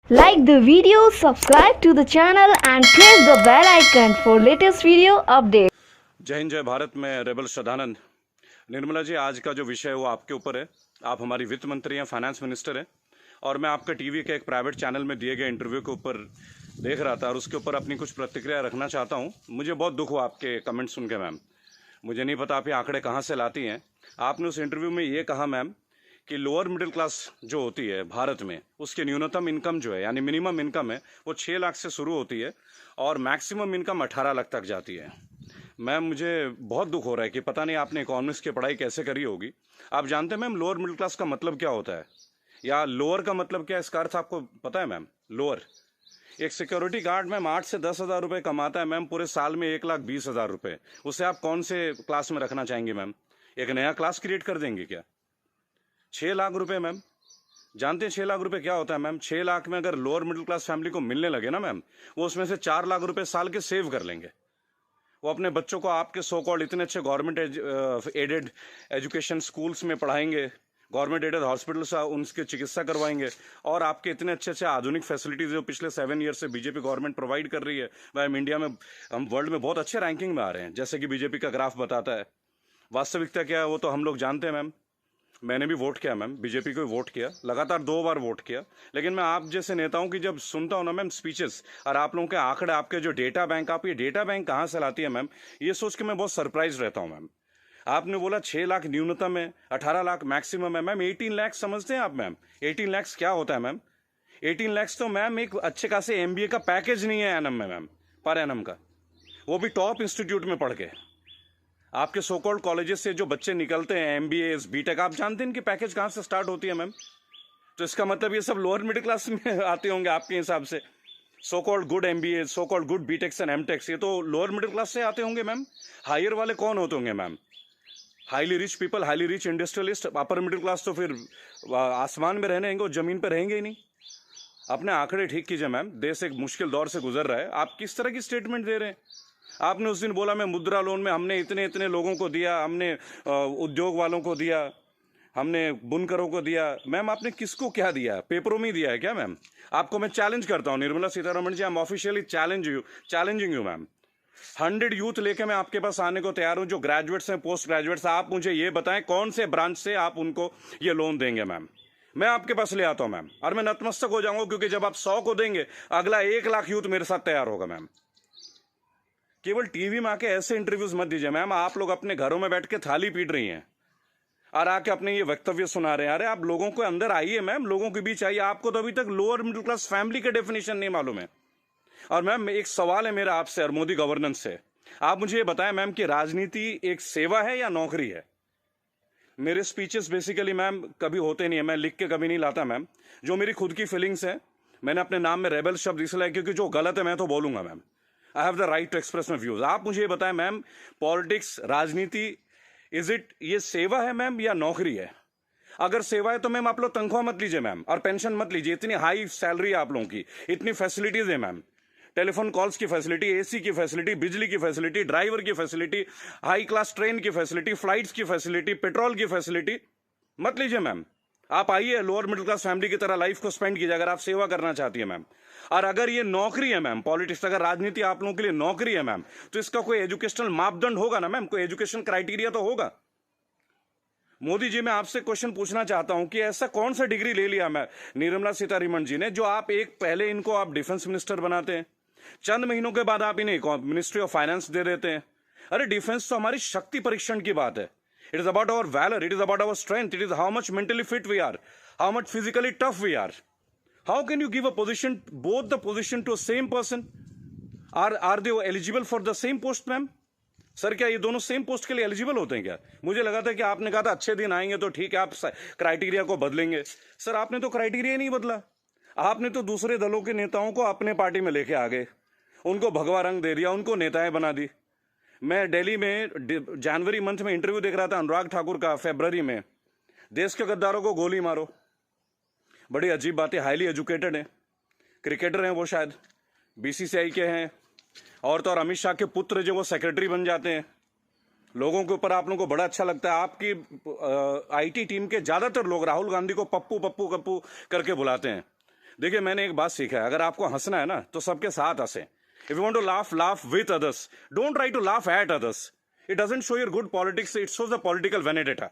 Like the video, subscribe to the channel and press the bell icon for latest video updates. जय हिंद जय भारत में rebel Shraddhanand. Nirmala ji, आज का जो विषय है वो आपके ऊपर है। आप हमारी वित्त मंत्री हैं, फाइनेंस मिनिस्टर हैं, और मैं आपका टीवी के एक प्राइवेट चैनल में दिए गए इंटरव्यू के ऊपर देख रहा था और उसके ऊपर अपनी कुछ प्रतिक्रिया रखना चाहता हूँ। मुझे बहुत दुख हुआ आपके कमेंट सुन के मैम। मुझे नहीं पता आप ये आंकड़े कहाँ से लाती हैं। आपने उस इंटरव्यू में ये कहा मैम कि लोअर मिडिल क्लास जो होती है भारत में, उसकी न्यूनतम इनकम जो है यानी मिनिमम इनकम है वो 6 लाख से शुरू होती है और मैक्सिमम इनकम 18 लाख तक जाती है। मैम, मुझे बहुत दुख हो रहा है कि पता नहीं आपने इकोनॉमिक्स की पढ़ाई कैसे करी होगी। आप जानते हैं मैम लोअर मिडिल क्लास का मतलब क्या होता है, या लोअर का मतलब क्या है, इसका अर्थ आपको पता है मैम? लोअर, एक सिक्योरिटी गार्ड मैम 8 से 10 हज़ार रुपये कमाता है मैम, पूरे साल में 1,20,000 रुपये। उसे आप कौन से क्लास में रखना चाहेंगे मैम? एक नया क्लास क्रिएट कर देंगे क्या? 6 लाख रुपए मैम, जानते हैं 6 लाख रुपए क्या होता है मैम? 6 लाख में अगर लोअर मिडिल क्लास फैमिली को मिलने लगे ना मैम, वो उसमें से 4 लाख रुपए साल के सेव कर लेंगे। वो अपने बच्चों को आपके सो कॉल्ड इतने अच्छे गवर्नमेंट एडेड एजुकेशन स्कूल्स में पढ़ाएंगे, गवर्नमेंट एडेड हॉस्पिटल से उनकी चिकित्सा करवाएंगे, और आपके इतने अच्छे अच्छे आधुनिक फैसिलिटीज जो पिछले 7 ईयर से बीजेपी गवर्नमेंट प्रोवाइड कर रही है। मैम, इंडिया में हम वर्ल्ड में बहुत अच्छे रैंकिंग में आ रहे हैं, जैसे कि बीजेपी का ग्राफ बताता है। वास्तविकता क्या है वो तो हम लोग जानते हैं मैम। मैंने भी वोट किया मैम, बीजेपी को वोट किया, लगातार 2 बार वोट किया। लेकिन मैं आप जैसे नेताओं की जब सुनता हूँ ना मैम स्पीचेस, और आप लोगों के आंकड़े, आपके जो डेटा बैंक, आप ये डेटा बैंक कहाँ से लाती है मैम, ये सोच के मैं बहुत सरप्राइज रहता हूँ मैम। आपने बोला 6 लाख न्यूनतम है, 18 लाख मैक्सिमम है मैम। 18 लाख समझते हैं आप मैम? 18 लाख क्या होता है मैम? 18 लाख तो मैम एक अच्छे खासे एमबीए का पैकेज नहीं है एनम में मैम, पर एनम का, वो भी टॉप इंस्टीट्यूट में पढ़ के। आपके सो कॉल्ड कॉलेजेस से जो बच्चे निकलते हैं, एमबीए बीटेक, आप जानते हैं इनकी पैकेज कहाँ से स्टार्ट होती है मैम? तो इसका मतलब ये सब लोअर मिडिल क्लास में आते होंगे आपके हिसाब से। So called good MBA, so called good BTechs and MTechs, ये तो लोअर मिडिल क्लास से आते होंगे मैम। हायर वाले कौन होते होंगे ma'am? Highly rich people, highly rich industrialist. Upper middle class तो फिर आसमान में रहने होंगे, जमीन पर रहेंगे ही नहीं। अपने आंकड़े ठीक कीजिए मैम, देश एक मुश्किल दौर से गुजर रहा है। आप किस तरह की स्टेटमेंट दे रहे हैं? आपने उस दिन बोला मैं मुद्रा लोन में हमने इतने इतने लोगों को दिया, हमने उद्योग वालों को दिया, हमने बुनकरों को दिया। मैम, आपने किसको क्या दिया? पेपरों में दिया है क्या मैम? आपको मैं चैलेंज करता हूँ Nirmala Sitharaman ji, I am officially challenging you ma'am. 100 youth लेके मैं आपके पास आने को तैयार हूँ, जो ग्रेजुएट्स हैं, पोस्ट ग्रेजुएट्स। आप मुझे ये बताएं कौन से ब्रांच से आप उनको ये लोन देंगे मैम। मैं आपके पास ले आता हूँ मैम, और मैं नतमस्तक हो जाऊंगा, क्योंकि जब आप 100 को देंगे, अगला 1 लाख यूथ मेरे साथ तैयार होगा मैम। केवल टीवी में आके ऐसे इंटरव्यूज मत दीजिए मैम। आप लोग अपने घरों में बैठ के थाली पीट रही हैं और आके अपने ये वक्तव्य सुना रहे हैं। अरे आप लोगों को अंदर आइए मैम, लोगों के बीच आइए। आपको तो अभी तक लोअर मिडिल क्लास फैमिली का डेफिनेशन नहीं मालूम है। और मैम, एक सवाल है मेरा आपसे और मोदी गवर्नेंस से। आप मुझे ये बताएं मैम कि राजनीति एक सेवा है या नौकरी है? मेरे स्पीचेस बेसिकली मैम कभी होते नहीं है, मैं लिख के कभी नहीं लाता मैम। जो मेरी खुद की फीलिंग्स है, मैंने अपने नाम में रेबल शब्द इसलिए, क्योंकि जो गलत है मैं तो बोलूंगा ma'am. I have the right to express my views. आप मुझे ये बताएं मैम, पॉलिटिक्स, राजनीति, इज इट ये सेवा है मैम या नौकरी है? अगर सेवा है तो मैम आप लोग तनख्वाह मत लीजिए मैम, और पेंशन मत लीजिए। इतनी हाई सैलरी है आप लोगों की, इतनी फैसिलिटीज है मैम, टेलीफोन कॉल्स की फैसिलिटी, एसी की फैसिलिटी, बिजली की फैसिलिटी, ड्राइवर की फैसिलिटी, हाई क्लास ट्रेन की फैसिलिटी, फ्लाइट्स की फैसिलिटी, पेट्रोल की फैसिलिटी। मत लीजिए मैम। आप आइए, लोअर मिडिल क्लास फैमिली की तरह लाइफ को स्पेंड कीजिए, अगर आप सेवा करना चाहती है मैम। और अगर ये नौकरी है मैम, पॉलिटिक्स, अगर राजनीति आप लोगों के लिए नौकरी है मैम, तो इसका कोई एजुकेशनल मापदंड होगा ना मैम, कोई एजुकेशन क्राइटेरिया तो होगा। मोदी जी, मैं आपसे क्वेश्चन पूछना चाहता हूं कि ऐसा कौन सा डिग्री ले लिया मैं निर्मला सीतारमण जी ने, जो आप एक पहले इनको आप डिफेंस मिनिस्टर बनाते हैं, चंद महीनों के बाद आप इन्हें मिनिस्ट्री ऑफ फाइनेंस दे देते हैं। अरे डिफेंस तो हमारी शक्ति परीक्षण की बात है। It is about our valour, it is about our strength, it is how much mentally fit we are, how much physically tough we are. How can you give a position, both the position to same person? Are they eligible for the same post ma'am? Sir, क्या ये दोनों same post के लिए eligible होते हैं क्या? मुझे लगा था कि आपने कहा था अच्छे दिन आएंगे तो ठीक है, आप क्राइटेरिया को बदलेंगे। सर, आपने तो क्राइटेरिया नहीं बदला। आपने तो दूसरे दलों के नेताओं को अपने पार्टी में लेके आ गए, उनको भगवा रंग दे दिया, उनको नेताएं बना दी। मैं दिल्ली में जनवरी मंथ में इंटरव्यू देख रहा था अनुराग ठाकुर का, फरवरी में, देश के गद्दारों को गोली मारो। बड़ी अजीब बात है। हाईली एजुकेटेड हैं, क्रिकेटर हैं वो, शायद बीसीसीआई के हैं, और तो और अमित शाह के पुत्र जो वो सेक्रेटरी बन जाते हैं। लोगों के ऊपर आप लोगों को बड़ा अच्छा लगता है। आपकी आईटी टीम के ज्यादातर लोग राहुल गांधी को पप्पू पप्पू पप्पू करके बुलाते हैं। देखिए, मैंने एक बात सीखा है, अगर आपको हंसना है ना तो सबके साथ हंसे. If you want to laugh, laugh with others. Don't try to laugh at others. It doesn't show your good politics, it shows the political vendetta.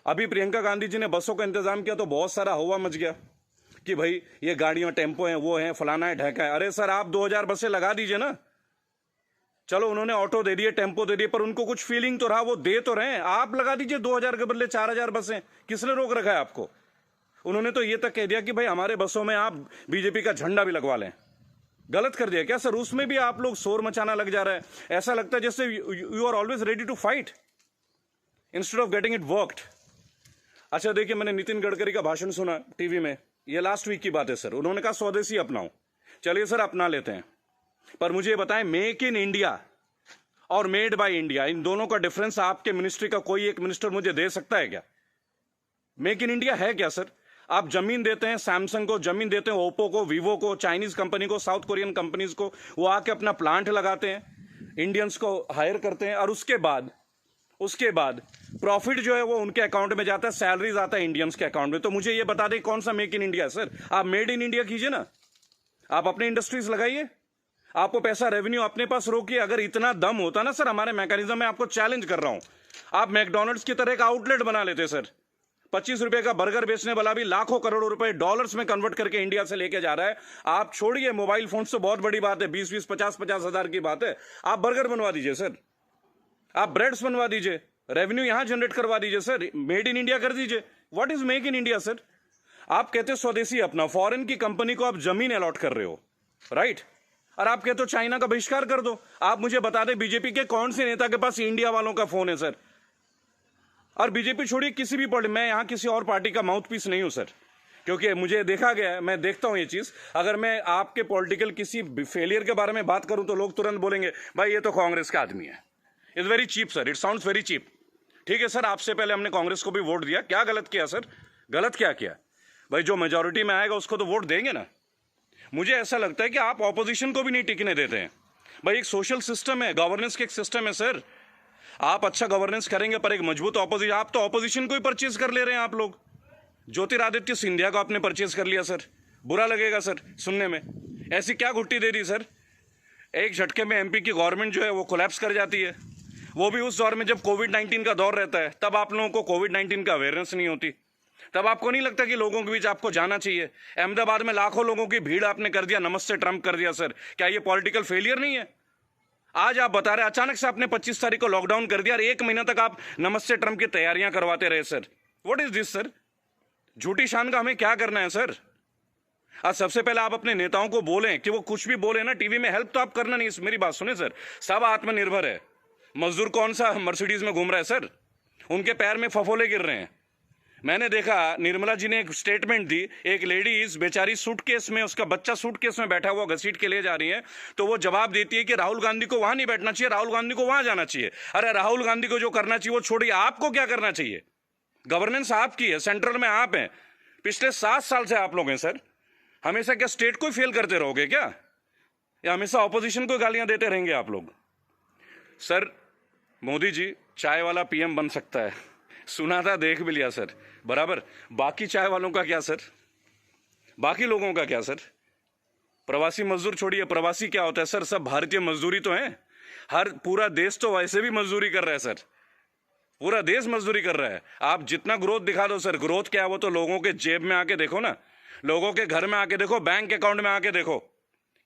अभी प्रियंका गांधी जी ने बसों का इंतजाम किया तो बहुत सारा हवा मच गया कि भाई ये गाड़ियों, टेम्पो हैं, वो हैं, फलाना है, ढहका है. अरे सर, आप 2000 बसें लगा दीजिए ना. चलो, उन्होंने ऑटो दे दिए, टेम्पो दे दिए, पर उनको कुछ फीलिंग तो रहा, वो दे तो रहे हैं. आप लगा दीजिए 2000 के बदले 4000 बसें. किसने रोक रखा है आपको? उन्होंने तो ये तक कह दिया कि भाई हमारे बसों में आप बीजेपी का झंडा भी लगवा लें. गलत कर दिया क्या सर? उसमें भी आप लोग शोर मचाना लग जा रहा है. ऐसा लगता है जैसे you are always ready to fight instead of getting it worked. अच्छा, देखिए, मैंने नितिन गडकरी का भाषण सुना टीवी में. ये लास्ट वीक की बात है सर. उन्होंने कहा स्वदेशी अपनाओ. चलिए सर, अपना लेते हैं, पर मुझे ये बताएं, मेक इन इंडिया और मेड बाय इंडिया, इन दोनों का डिफरेंस आपके मिनिस्ट्री का कोई एक मिनिस्टर मुझे दे सकता है क्या? मेक इन इंडिया है क्या सर? आप जमीन देते हैं सैमसंग को, जमीन देते हैं ओप्पो को, वीवो को, चाइनीज कंपनी को, साउथ कोरियन कंपनीज को. वो आके अपना प्लांट लगाते हैं, इंडियंस को हायर करते हैं, और उसके बाद प्रॉफिट जो है वो उनके अकाउंट में जाता है, सैलरीज आता है इंडियंस के अकाउंट में. तो मुझे ये बता दें, कौन सा मेक इन इंडिया है सर? आप मेड इन इंडिया कीजिए ना. आप अपने इंडस्ट्रीज लगाइए, आपको पैसा, रेवेन्यू अपने पास रोकिए. अगर इतना दम होता ना सर हमारे मैकेनिज्म में, आपको चैलेंज कर रहा हूं, आप मैकडोनल्ड्स की तरह एक आउटलेट बना लेते सर. 25 रुपए का बर्गर बेचने वाला भी लाखों करोड़ों रुपए डॉलर्स में कन्वर्ट करके इंडिया से लेके जा रहा है. आप छोड़िए मोबाइल फोन से, बहुत बड़ी बात है, 20-20, 50-50 हजार की बात है. आप बर्गर बनवा दीजिए सर, आप ब्रेड्स बनवा दीजिए, रेवेन्यू यहां जनरेट करवा दीजिए सर. मेड इन इंडिया कर दीजिए. What is make in India sir? आप कहते हो स्वदेशी अपना, फॉरेन की कंपनी को आप जमीन अलॉट कर रहे हो, राइट? और आप कहते हो चाइना का बहिष्कार कर दो. आप मुझे बता दें, बीजेपी के कौन से नेता के पास इंडिया वालों का फोन है सर? और बीजेपी छोड़िए, किसी भी पार्टी, मैं यहां किसी और पार्टी का माउथ पीस नहीं हूं सर, क्योंकि मुझे देखा गया है, मैं देखता हूं ये चीज. अगर मैं आपके पॉलिटिकल किसी फेलियर के बारे में बात करूं तो लोग तुरंत बोलेंगे भाई ये तो कांग्रेस का आदमी है. It's very cheap sir, it sounds very cheap. ठीक है सर, आपसे पहले हमने कांग्रेस को भी वोट दिया. क्या गलत किया सर? गलत क्या किया भाई? जो मेजोरिटी में आएगा उसको तो वोट देंगे ना. मुझे ऐसा लगता है कि आप ऑपोजिशन को भी नहीं टिकने देते हैं. भाई एक सोशल सिस्टम है, गवर्नेंस के एक सिस्टम है सर. आप अच्छा गवर्नेंस करेंगे पर एक मजबूत ऑपोजिशन, आप तो ऑपोजिशन को ही परचेज कर ले रहे हैं आप लोग. ज्योतिरादित्य सिंधिया को आपने परचेज कर लिया सर. बुरा लगेगा सर सुनने में. ऐसी क्या घुट्टी दे दी सर? एक झटके में एमपी की गवर्नमेंट जो है वो कोलैप्स कर जाती है. वो भी उस दौर में जब कोविड-19 का दौर रहता है. तब आप लोगों को कोविड-19 का अवेयरनेस नहीं होती. तब आपको नहीं लगता कि लोगों के बीच आपको जाना चाहिए? अहमदाबाद में लाखों लोगों की भीड़ आपने कर दिया, नमस्ते ट्रंप कर दिया सर. क्या ये पॉलिटिकल फेलियर नहीं है? आज आप बता रहे अचानक से आपने 25 तारीख को लॉकडाउन कर दिया और 1 महीना तक आप नमस्ते ट्रंप की तैयारियां करवाते रहे sir. What is this sir? झूठी शान का हमें क्या करना है सर? आज सबसे पहले आप अपने नेताओं को बोलें कि वो कुछ भी बोले ना टीवी में, हेल्प तो आप करना नहीं. मेरी बात सुने सर, सब आत्मनिर्भर है. मजदूर कौन सा मर्सिडीज में घूम रहा है सर? उनके पैर में फफोले गिर रहे हैं. मैंने देखा निर्मला जी ने एक स्टेटमेंट दी, एक लेडीज बेचारी सूटकेस में, उसका बच्चा सूटकेस में बैठा हुआ घसीट के ले जा रही है, तो वो जवाब देती है कि राहुल गांधी को वहां नहीं बैठना चाहिए, राहुल गांधी को वहां जाना चाहिए. अरे राहुल गांधी को जो करना चाहिए वो छोड़िए, आपको क्या करना चाहिए? गवर्नेंस आपकी है, सेंट्रल में आप हैं, पिछले 7 साल से आप लोग हैं सर. हमेशा क्या स्टेट को फेल करते रहोगे क्या, या हमेशा ऑपोजिशन को गालियां देते रहेंगे आप लोग? सर मोदी जी चाय वाला पीएम बन सकता है, सुना था, देख भी लिया सर, बराबर. बाकी चाय वालों का क्या सर? बाकी लोगों का क्या सर? प्रवासी मजदूर छोड़िए, प्रवासी क्या होता है सर? सब भारतीय मजदूरी तो है. हर पूरा देश तो वैसे भी मजदूरी कर रहा है सर, पूरा देश मजदूरी कर रहा है. आप जितना ग्रोथ दिखा दो सर, ग्रोथ क्या है वो तो लोगों के जेब में आके देखो ना, लोगों के घर में आके देखो, बैंक अकाउंट में आके देखो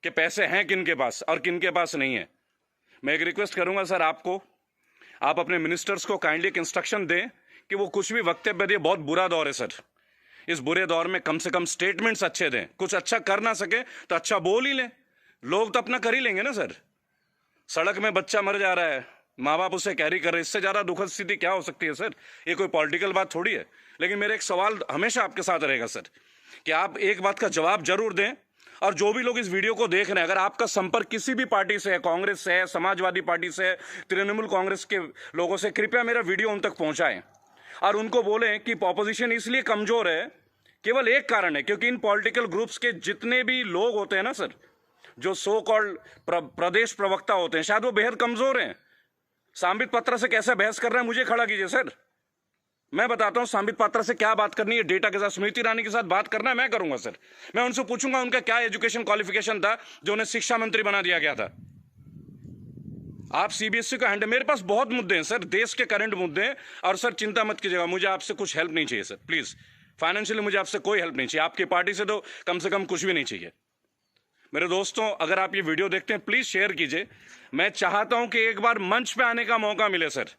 कि पैसे हैं किन के पास और किन के पास नहीं है. मैं एक रिक्वेस्ट करूंगा सर आपको, आप अपने मिनिस्टर्स को काइंडली एक इंस्ट्रक्शन दें कि वो कुछ भी वक्तव्य दें. बहुत बुरा दौर है सर, इस बुरे दौर में कम से कम स्टेटमेंट्स अच्छे दें. कुछ अच्छा कर ना सके तो अच्छा बोल ही लें, लोग तो अपना कर ही लेंगे ना सर. सड़क में बच्चा मर जा रहा है, माँ बाप उसे कैरी कर रहे हैं, इससे ज़्यादा दुखद स्थिति क्या हो सकती है सर? ये कोई पॉलिटिकल बात थोड़ी है. लेकिन मेरा एक सवाल हमेशा आपके साथ रहेगा सर, कि आप एक बात का जवाब जरूर दें. और जो भी लोग इस वीडियो को देख रहे हैं, अगर आपका संपर्क किसी भी पार्टी से है, कांग्रेस से है, समाजवादी पार्टी से है, तृणमूल कांग्रेस के लोगों से, कृपया मेरा वीडियो उन तक पहुंचाएं और उनको बोलें कि ऑपोजिशन इसलिए कमजोर है, केवल एक कारण है, क्योंकि इन पॉलिटिकल ग्रुप्स के जितने भी लोग होते हैं ना सर, जो सो कॉल्ड प्रदेश प्रवक्ता होते हैं, शायद वो बेहद कमजोर हैं. सांबित पत्र से कैसे बहस कर रहे हैं, मुझे खड़ा कीजिए सर. मैं बताता हूं संबित पात्रा से क्या बात करनी है, डेटा के साथ स्मृति ईरानी के साथ बात करना है, मैं करूंगा सर। मैं उनसे पूछूंगा उनका क्या एजुकेशन क्वालिफिकेशन था जो उन्हें शिक्षा मंत्री बना दिया गया था। आप सीबीएसई का हैंडल, मेरे पास बहुत मुद्दे हैं सर, देश के करंट मुद्दे हैं। और सर चिंता मत कीजिएगा, मुझे आपसे कुछ हेल्प नहीं चाहिए सर, प्लीज। फाइनेंशियली मुझे आपसे कोई हेल्प नहीं चाहिए, आपकी पार्टी से तो कम से कम कुछ भी नहीं चाहिए। मेरे दोस्तों, अगर आप ये वीडियो देखते हैं प्लीज शेयर कीजिए। मैं चाहता हूं कि एक बार मंच पे आने का मौका मिले सर।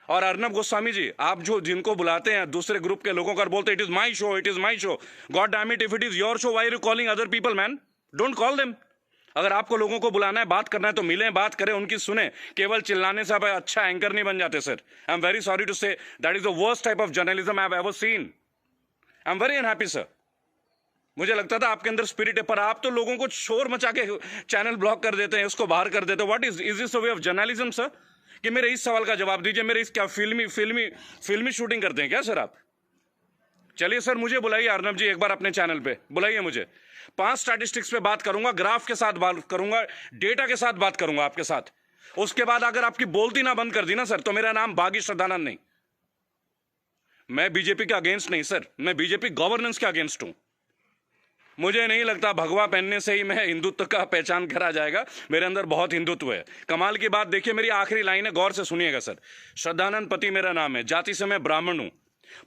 और अर्नब गोस्वामी जी, आप जो जिनको बुलाते हैं दूसरे ग्रुप के लोगों को और बोलते it is my show, it is my show, god damn it, if it is your show why are you calling other people man? Don't call them. अगर आपको लोगों को बुलाना है, बात करना है तो मिलें, बात करें, उनकी सुने। केवल चिल्लाने से आप अच्छा एंकर नहीं बन जाते sir. I am very sorry to say that is the worst type of journalism I have ever seen. I am very unhappy sir. मुझे लगता था आपके अंदर स्पिरिट है, पर आप तो लोगों को शोर मचा के चैनल ब्लॉक कर देते हैं, उसको बाहर कर देते हैं। What is this way of journalism sir? कि मेरे इस सवाल का जवाब दीजिए। मेरे इस क्या फिल्मी शूटिंग करते हैं क्या सर आप? चलिए सर, मुझे बुलाइए अर्नब जी, एक बार अपने चैनल पे बुलाइए मुझे। 5 स्टैटिस्टिक्स पे बात करूंगा, ग्राफ के साथ बात करूंगा, डेटा के साथ बात करूंगा आपके साथ। उसके बाद अगर आपकी बोलती ना बंद कर दी ना सर, तो मेरा नाम बागी श्रद्धानंद नहीं। मैं बीजेपी के अगेंस्ट नहीं सर, मैं बीजेपी गवर्नेंस के अगेंस्ट हूं। मुझे नहीं लगता भगवा पहनने से ही मैं हिंदुत्व का पहचान करा जाएगा। मेरे अंदर बहुत हिंदुत्व है। कमाल की बात देखिए, मेरी आखिरी लाइन है, गौर से सुनिएगा सर। श्रद्धानंद पति मेरा नाम है, जाति से मैं ब्राह्मण हूं,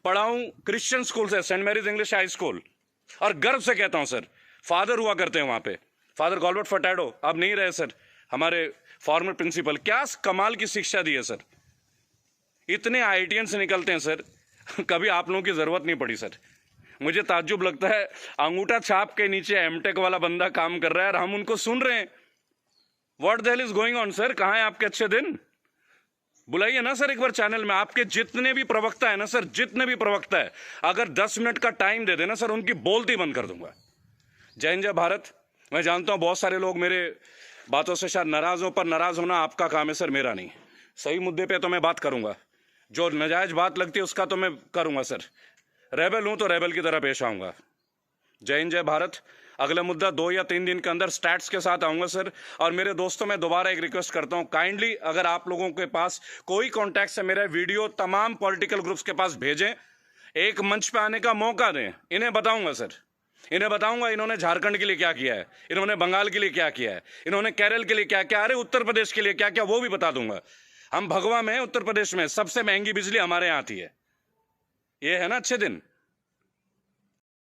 पढ़ा हूं क्रिश्चियन स्कूल से, saint Mary's English high school, और गर्व से कहता हूं सर, फादर हुआ करते हैं वहां पे, फादर गॉलबर्ट फर्टैडो, अब नहीं रहे सर, हमारे फॉर्मर प्रिंसिपल। क्या कमाल की शिक्षा दी है सर। इतने आईआईटीएन से निकलते हैं सर, कभी आप लोगों की जरूरत नहीं पड़ी सर। मुझे ताज्जुब लगता है, अंगूठा छाप के नीचे एमटेक वाला बंदा काम कर रहा है और हम उनको सुन रहे हैं। What the hell is going on sir? कहां है आपके अच्छे दिन? बुलाइए ना सर एक बार चैनल में। आपके जितने भी प्रवक्ता है ना सर, जितने भी प्रवक्ता है, अगर 10 मिनट का टाइम दे देना सर, उनकी बोलती बंद कर दूंगा। जय हिंद, जय भारत। मैं जानता हूं बहुत सारे लोग मेरे बातों से शायद नाराज हो, पर नाराज होना आपका काम है सर, मेरा नहीं। सही मुद्दे पे तो मैं बात करूंगा, जो नाजायज बात लगती है उसका तो मैं करूंगा सर। रेबल हूं तो रेबल की तरह पेश आऊंगा। जय हिंद, जय भारत। अगला मुद्दा 2 या 3 दिन के अंदर स्टैट्स के साथ आऊंगा सर। और मेरे दोस्तों, मैं दोबारा एक रिक्वेस्ट करता हूं, काइंडली अगर आप लोगों के पास कोई कॉन्टैक्ट है, मेरा वीडियो तमाम पॉलिटिकल ग्रुप्स के पास भेजें, एक मंच पे आने का मौका दें। इन्हें बताऊंगा सर, इन्हें बताऊंगा इन्होंने झारखंड के लिए क्या किया है, इन्होंने बंगाल के लिए क्या किया है, इन्होंने केरल के लिए क्या किया, अरे उत्तर प्रदेश के लिए क्या क्या, वो भी बता दूंगा। हम भगवा में, उत्तर प्रदेश में सबसे महंगी बिजली हमारे यहाँ आती है। ये है ना अच्छे दिन।